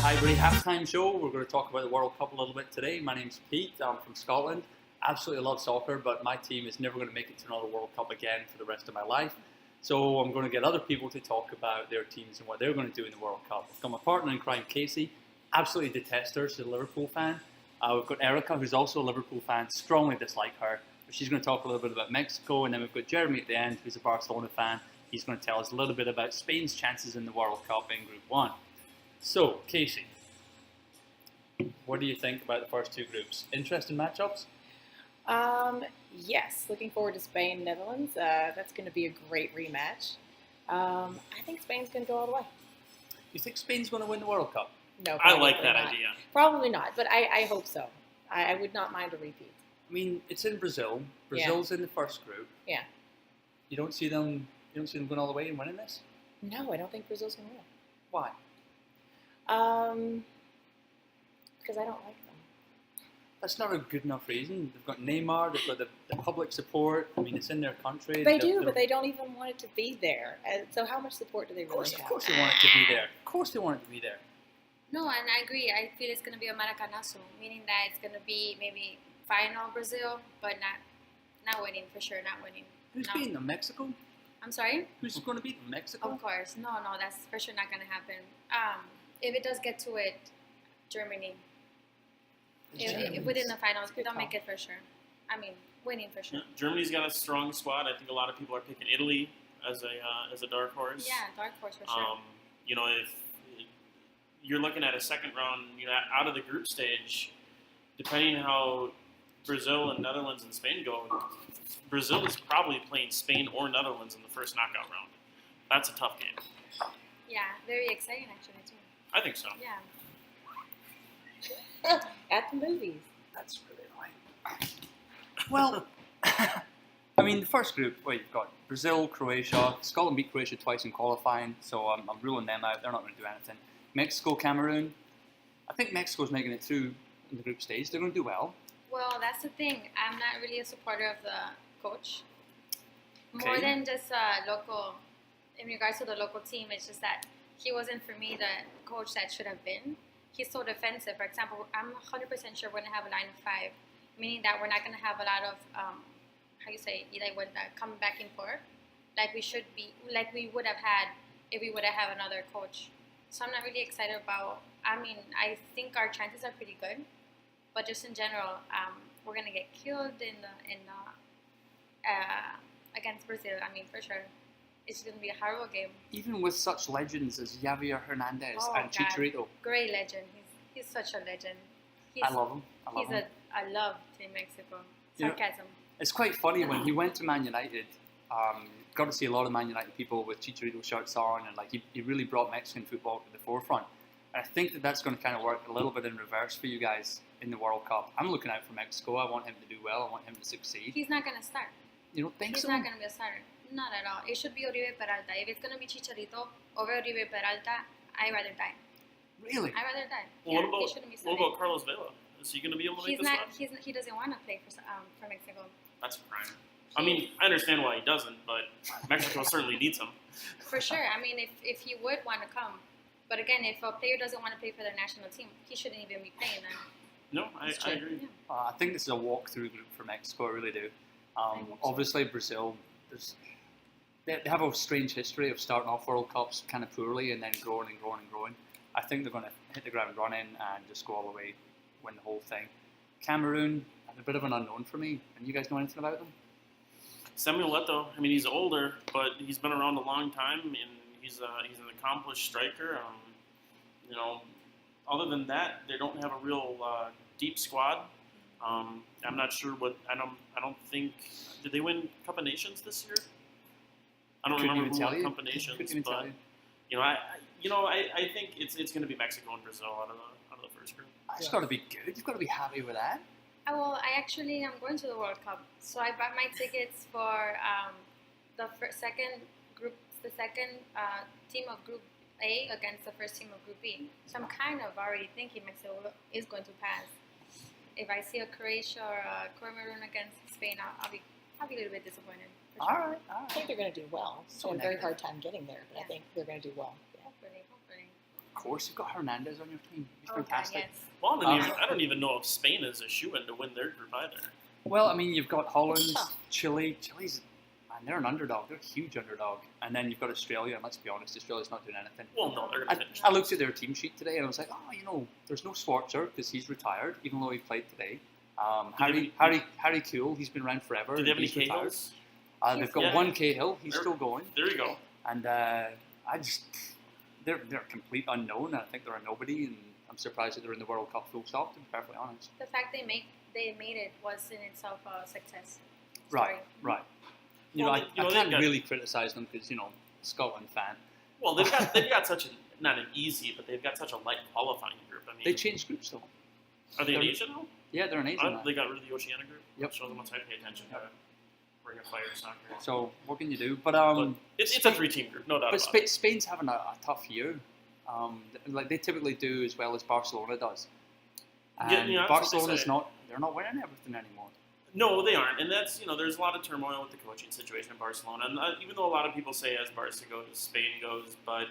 Highbury halftime show. We're going to talk about the World Cup a little bit today. My name's Pete. I'm from Scotland. Absolutely love soccer, but my team is never going to make it to another World Cup again for the rest of my life. So I'm going to get other people to talk about their teams and what they're going to do in the World Cup. I've got my partner in crime, Casey. Absolutely detest her. She's a Liverpool fan. We've got Erica, who's also a Liverpool fan. Strongly dislike her. But she's going to talk a little bit about Mexico. And then we've got Jeremy at the end, who's a Barcelona fan. He's going to tell us a little bit about Spain's chances in the World Cup in Group 1. So, Casey, what do you think about the first two groups? Interesting matchups? Yes, looking forward to Spain, Netherlands. That's going to be a great rematch. I think Spain's going to go all the way. You think Spain's going to win the World Cup? No, I like that not. idea. Probably not, but I hope so. I would not mind a repeat. I mean, it's in Brazil. Brazil's in the first group. Yeah. You don't see them going all the way and winning this? No, I don't think Brazil's going to win. Why? Because I don't like them. That's not a good enough reason. They've got Neymar, they've got the public support. I mean, it's in their country. They do, but they don't even want it to be there. So how much support do they really have? Of course they want it to be there. Of course they want it to be there. No, and I agree. I feel it's going to be a maracanazo, meaning that it's going to be maybe final Brazil, but not winning, for sure, not winning. Who's beating them? Mexico? I'm sorry? Who's going to beat them? Mexico? Of course. No, that's for sure not going to happen. If it does get to it, Germany. Within the finals, we don't make it for sure. I mean, winning for sure. Germany's got a strong squad. I think a lot of people are picking Italy as a dark horse. Yeah, dark horse for sure. If you're looking at a second round, out of the group stage, depending how Brazil and Netherlands and Spain go, Brazil is probably playing Spain or Netherlands in the first knockout round. That's a tough game. Yeah, very exciting actually too. I think so. Yeah. At the movies. That's really annoying. Well, I mean, the first group, you've got Brazil, Croatia. Scotland beat Croatia twice in qualifying, so I'm ruling them out. They're not going to do anything. Mexico, Cameroon. I think Mexico's making it through in the group stage. They're going to do well. Well, that's the thing. I'm not really a supporter of the coach. Okay. More than just local, in regards to the local team, it's just that he wasn't, for me, the coach that should have been. He's so defensive. For example, I'm 100% sure we're going to have a line of 5, meaning that we're not going to have a lot of, coming back and forth, like we would have had if we would have had another coach. So I'm not really excited about, I think our chances are pretty good, but just in general, we're going to get killed against Brazil, for sure. It's going to be a horrible game. Even with such legends as Javier Hernandez and Chicharito. Great legend. He's such a legend. I love him. I love Team Mexico. Sarcasm. It's quite funny when he went to Man United. Got to see a lot of Man United people with Chicharito shirts on, and he really brought Mexican football to the forefront. And I think that's going to kind of work a little bit in reverse for you guys in the World Cup. I'm looking out for Mexico. I want him to do well. I want him to succeed. He's not going to start. You don't think so? He's not going to be a starter. Not at all. It should be Oribe Peralta. If it's going to be Chicharito over Oribe Peralta, I'd rather die. Really? I'd rather die. What about Carlos Vela? Is he going to be able to make this one? He doesn't want to play for Mexico. That's a crime. I understand why he doesn't, but Mexico certainly needs him. For sure. If he would want to come. But again, if a player doesn't want to play for their national team, he shouldn't even be playing then. No, I agree. Yeah. I think this is a walk-through group for Mexico. I really do. Obviously, Brazil, they have a strange history of starting off World Cups kind of poorly and then growing and growing and growing. I think they're going to hit the ground running and just go all the way, win the whole thing. Cameroon, a bit of an unknown for me. And you guys know anything about them? Samuel Eto'o, he's older, but he's been around a long time, and he's an accomplished striker. Other than that, they don't have a real deep squad. I'm not sure what. I don't think. Did they win Cup of Nations this year? I don't remember who won Cup of Nations, but I think it's going to be Mexico and Brazil out of the first group. It's got to be good. You've got to be happy with that. Well, I'm going to the World Cup, so I bought my tickets for the second team of Group A against the first team of Group B. So I'm kind of already thinking Mexico is going to pass. If I see a Croatia or a Cameroon against Spain, I'll be a little bit disappointed. All right. I think they're going to do well. It's a very hard time getting there, but I think they're going to do well. Hopefully. course, you've got Hernandez on your team. He's Okay, fantastic. yes. Well, I don't even know if Spain is a shoo-in to win their group either. Well, I mean, you've got Holland, It's tough. Chile. Chile's, man, they're an underdog. They're a huge underdog. And then you've got Australia, and let's be honest, Australia's not doing anything. Well, no, they're going to finish. I looked at their team sheet today, and I was like, there's no Schwarzer because he's retired, even though he played today. Harry Kuehl, he's been around forever. Do they have any he's retired. Cahills? They've got Yeah. one Cahill. He's There- still going. There you go. And they're a complete unknown. I think they're a nobody, and I'm surprised that they're in the World Cup full stop, to be perfectly honest. The fact they made it was in itself a success. Right. Well, I they've can't got- really criticise them because, Scotland fan. Well, they've got such not an easy, but they've got such a light qualifying group. I mean, They changed groups, though. are they in they're- Asia now? Yeah, they're an Asian. now. They got rid of the Oceania group. Yep. Shows them what I pay attention to. Ring of Fire soccer. So what can you do? But it's a 3-team group, no doubt But about it. Spain's having a tough year. Like they typically do as well as Barcelona does. And Yeah, that's what they Barcelona's say. they're not winning everything anymore. No, they aren't, and that's there's a lot of turmoil with the coaching situation in Barcelona, and even though a lot of people say as Barca goes, Spain goes, but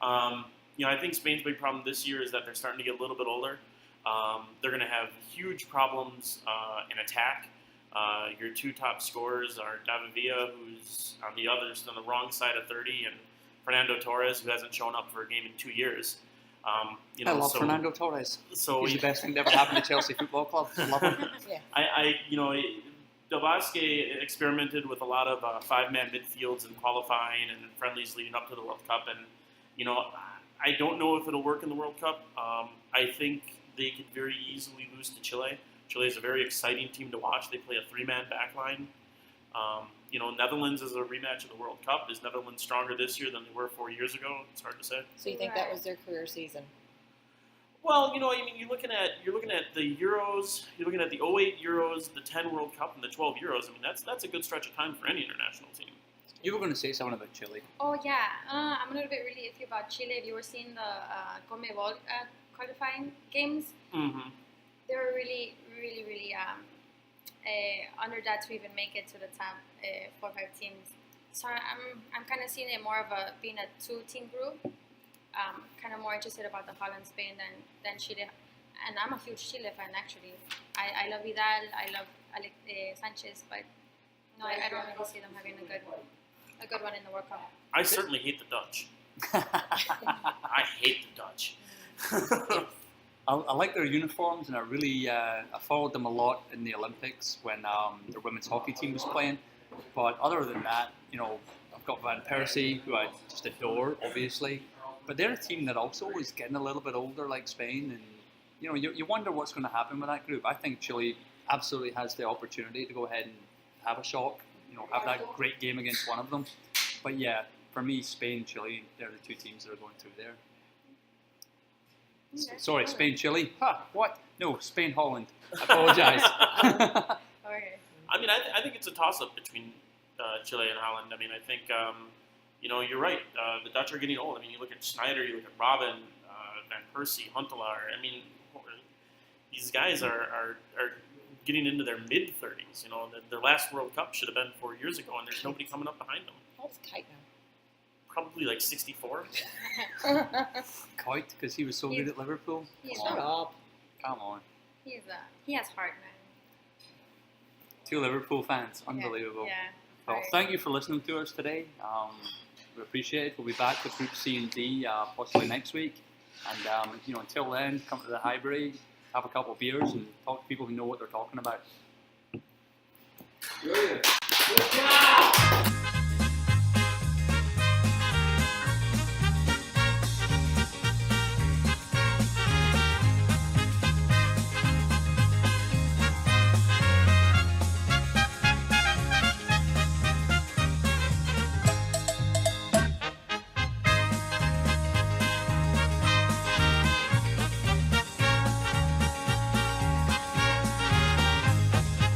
I think Spain's big problem this year is that they're starting to get a little bit older. They're going to have huge problems in attack. Your two top scorers are David Villa, who's on the wrong side of 30, and Fernando Torres, who hasn't shown up for a game in 2 years. I love Fernando Torres. So He's the best thing that ever happened to Chelsea Football Club. I love him. Yeah. Del Bosque experimented with a lot of 5-man midfields in qualifying and in friendlies leading up to the World Cup, and I don't know if it'll work in the World Cup. I think they could very easily lose to Chile. Chile is a very exciting team to watch. They play a 3-man backline. Netherlands is a rematch of the World Cup. Is Netherlands stronger this year than they were 4 years ago? It's hard to say. So you think that was their career season? Well, you're looking at the Euros, you're looking at the 08 Euros, the 10 World Cup, and the 12 Euros. I mean, that's a good stretch of time for any international team. You were going to say something about Chile. Oh yeah, I'm a little bit really iffy about Chile. If you were seeing the CONMEBOL qualifying games, Mm-hmm. they were really, really, really under that to even make it to the top 4 or 5 teams. So I'm kind of seeing it more of being a 2-team group. Kind of more interested about the Holland, Spain than Chile, and I'm a huge Chile fan actually. I love Vidal, I love Sanchez, but no, I don't really see them having a good one in the World Cup. I certainly hate the Dutch. I hate the Dutch. I like their uniforms, and I followed them a lot in the Olympics when their women's hockey team was playing. But other than that, I've got Van Persie, who I just adore, obviously. But they're a team that also is getting a little bit older, like Spain, and you wonder what's going to happen with that group. I think Chile absolutely has the opportunity to go ahead and have a shock, have that great game against one of them. But yeah, for me, Spain, Chile, they're the 2 teams that are going through there. Sorry, Spain, Chile. What? No, Spain, Holland. I apologise. Okay. I mean, I think it's a toss-up between Chile and Holland. I mean, I think, you're right. The Dutch are getting old. I mean, you look at Schneider, you look at Robin, Van Persie, Huntelaar. I mean, these guys are getting into their mid-30s. Their last World Cup should have been 4 years ago, and there's nobody coming up behind them. How old's Kite now? Probably like 64. Coit, because he was so good at Liverpool. Shut up. Come on. He has heart, man. 2 Liverpool fans. Unbelievable. Yeah. Well, thank you for listening to us today. We appreciate it. We'll be back with Group C and D possibly next week. And until then, come to the Highbury, have a couple of beers, and talk to people who know what they're talking about. Good job.